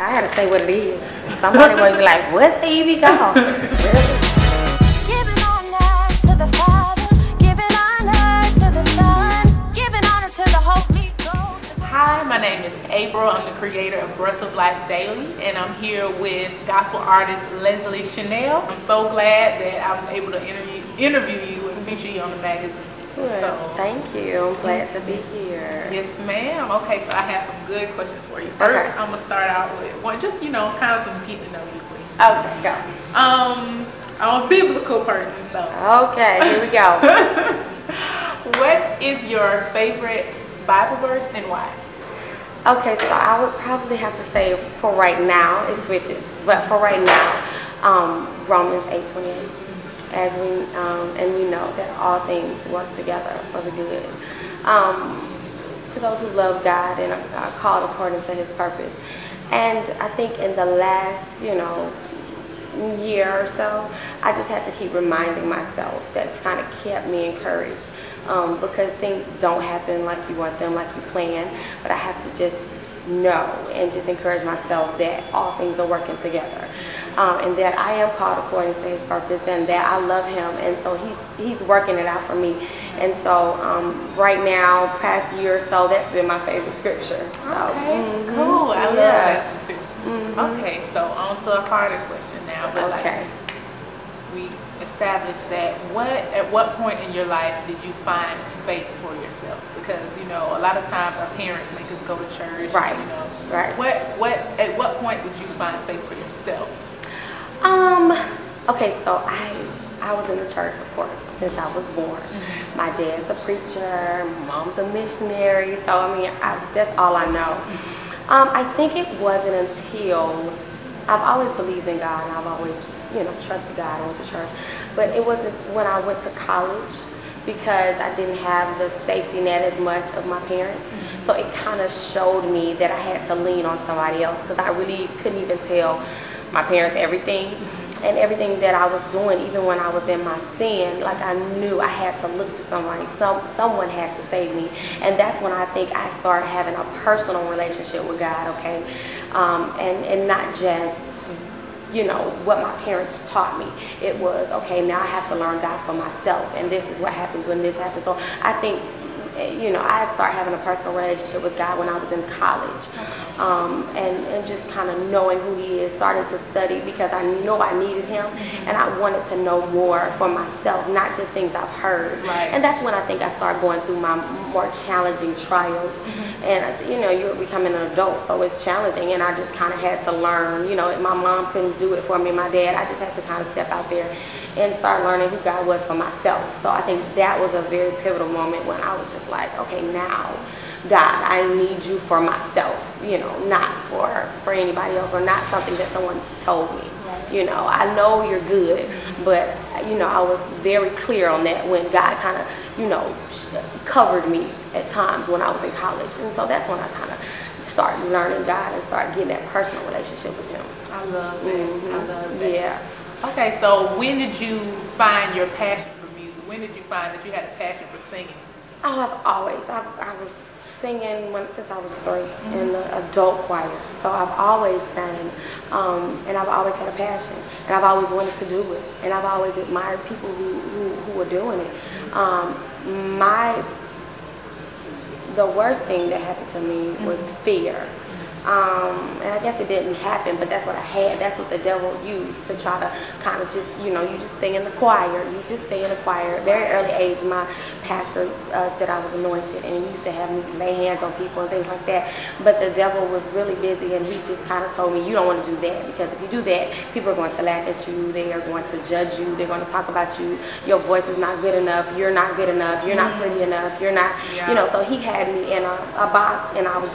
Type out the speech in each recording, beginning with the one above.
I had to say what it is. Somebody was like, what's the EV called? Really? Giving honor to the Father, giving honor to the Son, giving honor to the Holy Ghost. Hi, my name is April. I'm the creator of Breath of Life Daily, and I'm here with gospel artist Lesley Shannelle. I'm so glad that I'm able to interview you and feature you on the magazine. Well, thank you. I'm glad to be here. Yes, ma'am. Okay, so I have some good questions for you. First, I'm gonna start out with one, just kind of some getting to know you questions. Okay, go. I'm a biblical person, so. Okay, here we go. What is your favorite Bible verse and why? Okay, so I would probably have to say for right now, it switches. But for right now, Romans 8:28. As and we know that all things work together for the good. To those who love God and are called according to His purpose. And I think in the last, year or so, I just had to keep reminding myself. That's kind of kept me encouraged. Because things don't happen like you want them, like you plan. But I have to just know and just encourage myself that all things are working together. And that I am called according to His purpose, and that I love Him, and so He's working it out for me. And so right now, past year or so, that's been my favorite scripture. So, okay, cool. I love that one too. Okay, so on to a harder question now. But okay. We established that at what point in your life did you find faith for yourself? Because a lot of times our parents make us go to church. Right. Right. At what point did you find faith for yourself? Okay, so I was in the church, of course, since I was born. My dad's a preacher, my mom's a missionary, so that's all I know. I think it wasn't until I've always believed in God, and I've always, trusted God and went to church, but it wasn't when I went to college, because I didn't have the safety net as much of my parents. So it kind of showed me that I had to lean on somebody else, because I really couldn't even tell my parents everything. And everything that I was doing, even when I was in my sin, like I knew I had to look to somebody. Someone had to save me. And that's when I think I started having a personal relationship with God, okay? And not just, what my parents taught me. It was, okay, now I have to learn God for myself. And this is what happens when this happens. So I think, I started having a personal relationship with God when I was in college. And just kind of knowing who He is, starting to study, because I know I needed Him, and I wanted to know more for myself, not just things I've heard. Right. And that's when I think I started going through my more challenging trials. And you're becoming an adult, so it's challenging, and I just kind of had to learn. My mom couldn't do it for me, my dad. I just had to kind of step out there and start learning who God was for myself. So I think that was a very pivotal moment when I was just like, okay, now, God, I need you for myself, not for anybody else, or not something that someone's told me. Right. I know you're good, but, I was very clear on that when God kind of, covered me at times when I was in college. And so that's when I kind of started learning God and started getting that personal relationship with Him. I love that. I love that. Yeah. Okay, so when did you find your passion for music? When did you find that you had a passion for singing? Oh, I was singing since I was 3 in the adult choir. So I've always sang, and I've always had a passion, and I've always wanted to do it, and I've always admired people who were doing it. The worst thing that happened to me was fear. And I guess it didn't happen, but that's what I had. That's what the devil used to try to kind of just, you just stay in the choir. You just stay in the choir. At a very early age, my pastor said I was anointed, and he used to have me lay hands on people and things like that. But the devil was really busy, and he just kind of told me, you don't want to do that, because if you do that, people are going to laugh at you. They are going to judge you. They're going to talk about you. Your voice is not good enough. You're not good enough. You're not pretty enough. You're not, so he had me in a box, and I was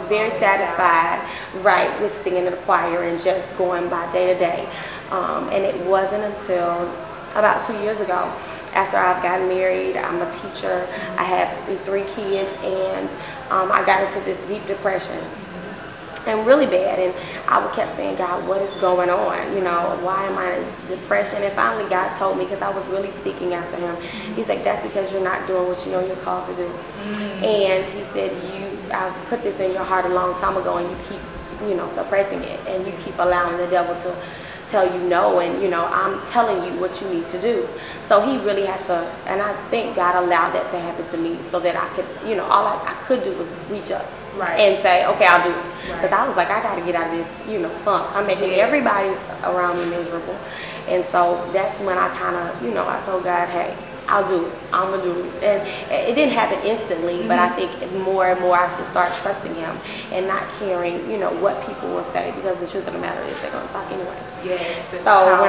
very satisfied, with singing in the choir and just going by day to day. And it wasn't until about 2 years ago, after I've gotten married. I'm a teacher. I have 3 kids, and I got into this deep depression. And really bad, and I kept saying, God, what is going on? Why am I in this depression? And finally God told me, because I was really seeking after Him. He's like, that's because you're not doing what you know you're called to do. And He said, I put this in your heart a long time ago, and you keep suppressing it, and you keep allowing the devil to tell you no, and I'm telling you what you need to do. So he really had to, and I think God allowed that to happen to me so that I could, all I could do was reach up and say, okay, I'll do it. Because I was like, I got to get out of this, funk. I'm making everybody around me miserable. And so that's when I kind of, I told God, hey, I'll do it. I'm going to do it. And it didn't happen instantly, but I think more and more I should start trusting him and not caring, what people will say, because the truth of the matter is they're going to talk anyway. Yes. So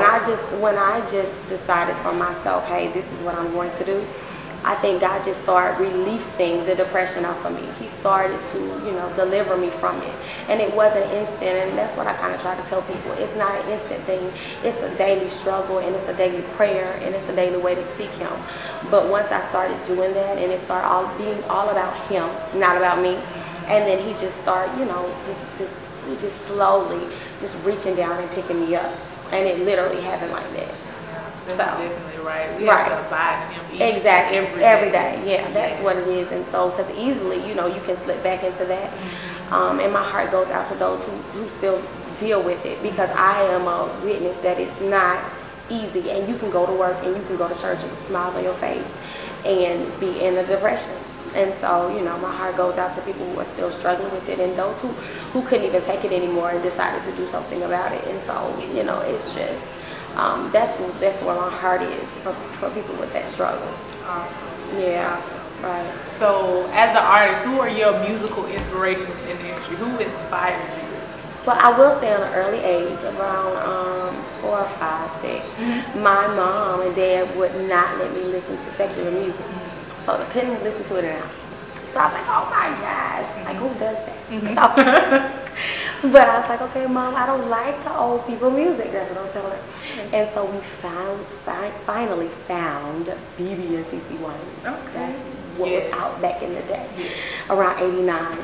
when I just decided for myself, hey, this is what I'm going to do, I think God just started releasing the depression off of me. He started to, deliver me from it. And it wasn't instant, and that's what I kind of try to tell people. It's not an instant thing. It's a daily struggle, and it's a daily prayer, and it's a daily way to seek him. But once I started doing that, and it started being all about him, not about me, and then he just started, just slowly just reaching down and picking me up. And it literally happened like that. That's definitely right. We have to abide in him every day. Yeah, that's what it is. And so, because easily, you can slip back into that. And my heart goes out to those who still deal with it, because I am a witness that it's not easy. And you can go to work and you can go to church with smiles on your face and be in a depression. And so, my heart goes out to people who are still struggling with it, and those who couldn't even take it anymore and decided to do something about it. And so, it's just, that's where my heart is for people with that struggle. Awesome. Yeah. Awesome. Right. So, as an artist, who are your musical inspirations in the industry? Who inspires you? Well, I will say at an early age, around 4, 5, 6, my mom and dad would not let me listen to secular music. So I couldn't listen to it enough. So I was like, oh my gosh, like who does that? But I was like, okay, Mom, I don't like the old people music. That's what I'm telling her. And so we finally found BB and CC Wine. Okay. That's what was out back in the day, around 89.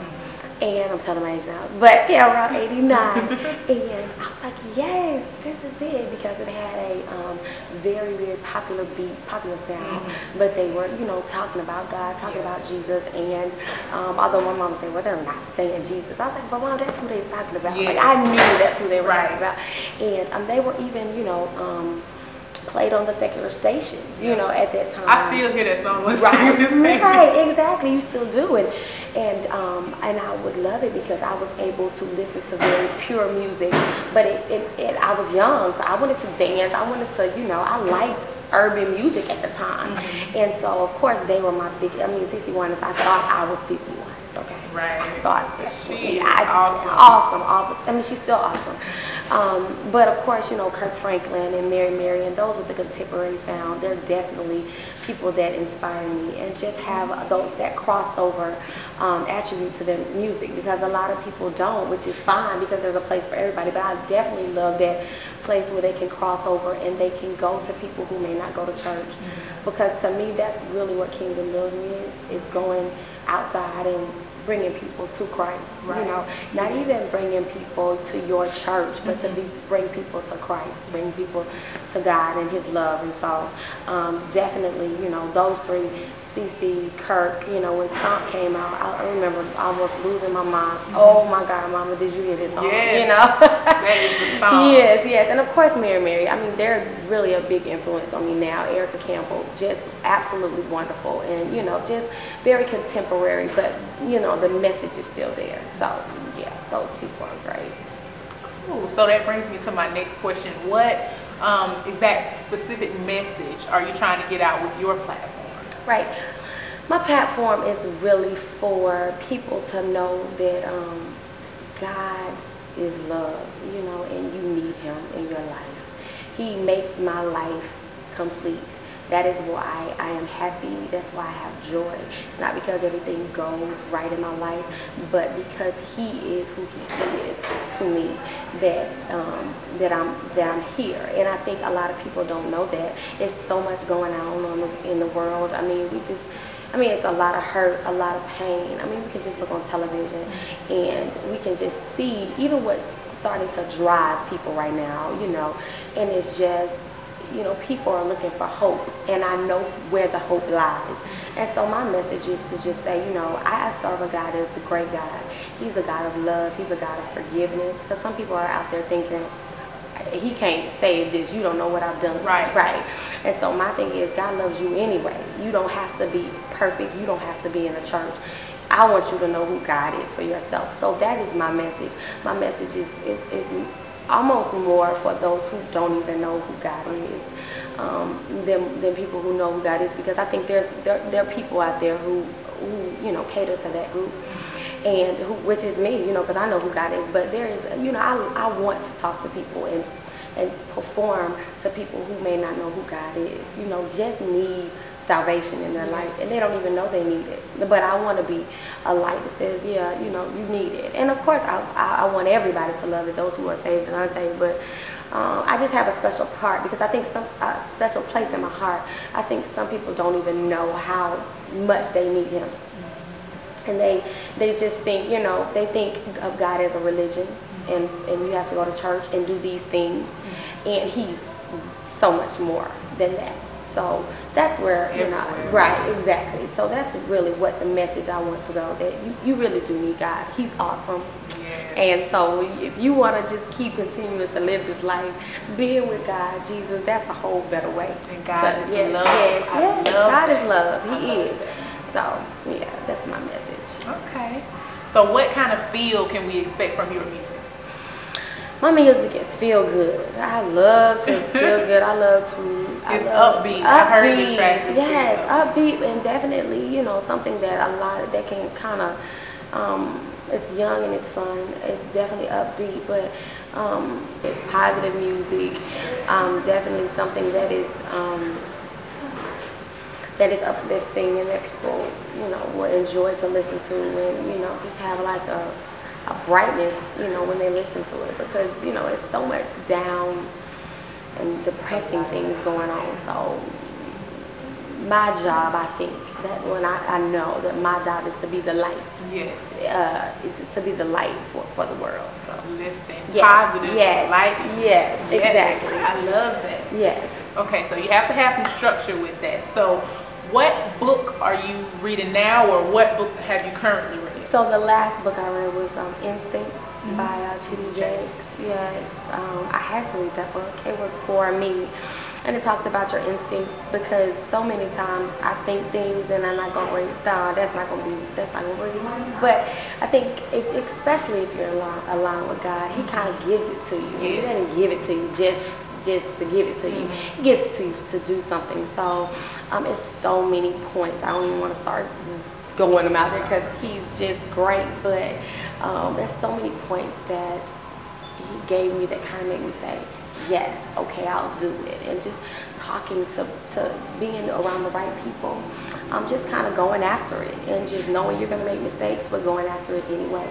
And I'm telling my age now, but yeah, around 89. And I was like, yes, this is it, because it had a very, very popular beat, popular sound. But they were, talking about God, talking about Jesus. And although my mom said, well, they're not saying Jesus. I was like, but Mom, that's who they're talking about. Like, I knew that's who they were talking about. And they were even, played on the secular stations, at that time. I still hear that song. Right, exactly. You still do it, and I would love it because I was able to listen to very pure music. But I was young, so I wanted to dance. I wanted to, I liked urban music at the time, and so of course they were my big. CC Winans. I thought I was CC Winans. Okay. Right. I thought she is awesome. She's still awesome. But of course, Kirk Franklin and Mary, and those with the contemporary sound, they're definitely people that inspire me, and just have that crossover attribute to their music, because a lot of people don't, which is fine because there's a place for everybody. But I definitely love that place where they can cross over and they can go to people who may not go to church, because to me that's really what kingdom building is going outside and bringing people to Christ. Not even bringing people to your church, but to bring people to Christ, bring people to God and his love. And so definitely, those three, CC, Kirk, when Stomp came out, I remember almost losing my mind. Oh my God, Mama, did you hear this song? Yes. That is the song. Yes. And of course, Mary. I mean, they're really a big influence on me now. Erica Campbell, just absolutely wonderful, and just very contemporary, but the message is still there. So yeah, those people are great. Ooh, so that brings me to my next question. What exact specific message are you trying to get out with your platform? Right. My platform is really for people to know that God is love, and you need him in your life. He makes my life complete. That is why I am happy. That's why I have joy. It's not because everything goes right in my life, but because he is who he is to me, that I'm here. And I think a lot of people don't know that. It's so much going on in the world. I mean, it's a lot of hurt, a lot of pain. I mean, we can just look on television and we can just see even what's starting to drive people right now, and it's just, you know, people are looking for hope, and I know where the hope lies. And so my message is to just say, you know, I serve a God that's a great God. He's a God of love. He's a God of forgiveness. Because some people are out there thinking, he can't save this. You don't know what I've done. Right. And so my thing is, God loves you anyway. You don't have to be perfect. You don't have to be in a church. I want you to know who God is for yourself. So that is my message. My message is almost more for those who don't even know who God is, than people who know who God is, because I think there are people out there who you know, cater to that group, and which is me, you know, because I know who God is. But there is, you know, I want to talk to people and perform to people who may not know who God is, you know, just need salvation in their life, and they don't even know they need it. But I want to be a light that says, yeah, you know, you need it. And of course, I want everybody to love it, those who are saved and unsaved. But I just have a special part, because I think a special place in my heart. I think some people don't even know how much they need Him, and they just think, you know, they think of God as a religion, and you have to go to church and do these things, and He's so much more than that. So that's where, you know, right, exactly. So that's really what the message I want to go, that you really do need God. He's awesome. Yes. And so if you want to just keep continuing to live this life, being with God, Jesus, that's a whole better way. And God is love. Yes, God is love. He is. So, yeah, that's my message. Okay. So what kind of feel can we expect from your music? My music is feel good. I love to feel good. I love to. It's upbeat. I heard the track. Yes, upbeat, and definitely, you know, something that that can kind of. It's young and it's fun. It's definitely upbeat, but it's positive music. Definitely something that is uplifting and that people, you know, will enjoy to listen to, and, you know, just have like a brightness, you know, when they listen to it, because, you know, it's so much down and depressing things going on. So my job, I think that when I know that my job is to be the light. Yes. It's to be the light for the world. So lifting, positive, light. Yes, exactly. I love that. Yes. Okay, so you have to have some structure with that. So what book are you reading now, or what book have you currently read? So the last book I read was Instinct by T.D. Jakes. Yes, I had to read that book. It was for me, and it talked about your instincts, because so many times I think things and I'm not gonna read. That's not gonna read. But I think, especially if you're aligned with God, He kind of gives it to you. Yes. He doesn't give it to you just to give it to you. He gives it to you to do something. So it's so many points. I don't even want to start going them out there, because He's just great. But there's so many points that He gave me that kind of made me say, yes, okay, I'll do it. And just talking to being around the right people, just kind of going after it, and just knowing you're going to make mistakes, but going after it anyway.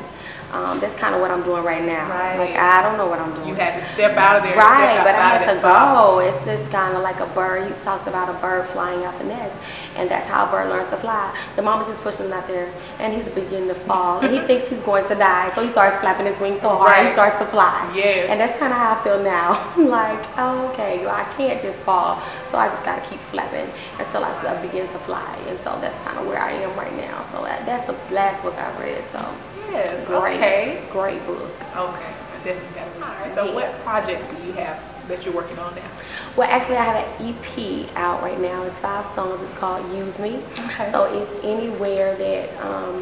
That's kind of what I'm doing right now. Right. Like, I don't know what I'm doing. You had to step out of there. Right, but I had to go. It's just kind of like a bird. He talks about a bird flying out the nest, and that's how a bird learns to fly. The mama's just pushing him out there, and he's beginning to fall. And he thinks he's going to die, so he starts flapping his wings so hard, he starts to fly. Yes. And that's kind of how I feel now. I'm like, oh, okay, well, I can't just fall, so I just got to keep flapping until I begin to fly. And so that's kind of where I am right now. So that's the last book I read. So yes, great book. Okay, I definitely got to read. All right, so what projects do you have that you're working on now? Well, actually, I have an EP out right now. It's 5 songs. It's called Use Me. Okay. So it's anywhere that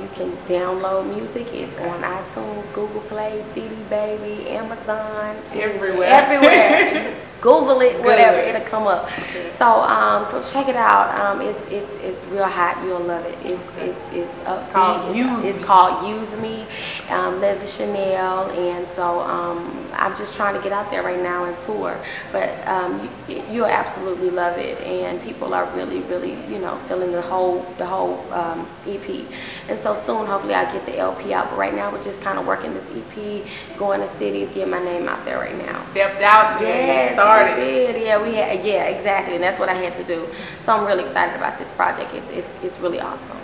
you can download music. It's on iTunes, Google Play, CD Baby, Amazon. Everywhere. Google it, whatever, it'll come up. Okay. So check it out. It's real hot. You'll love it. It's upbeat. It's called Use Me. Lesley Shannelle, and so I'm just trying to get out there right now and tour. But you'll absolutely love it, and people are really, you know, feeling the whole EP. And so soon, hopefully, I'll get the LP out. But right now, we're just kind of working this EP, going to cities, getting my name out there right now. Stepped out there. Yes, we did. Yeah, exactly, and that's what I had to do. So I'm really excited about this project. It's really awesome.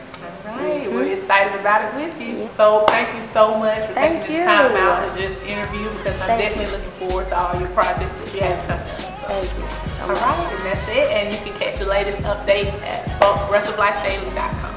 All right, we're excited about it with you. Yeah. So thank you so much for taking this time out to just interview, because I'm definitely looking forward to all your projects that you have coming up. So. Thank you. All right, and that's it. And you can catch the latest updates at breathoflifedaily.com.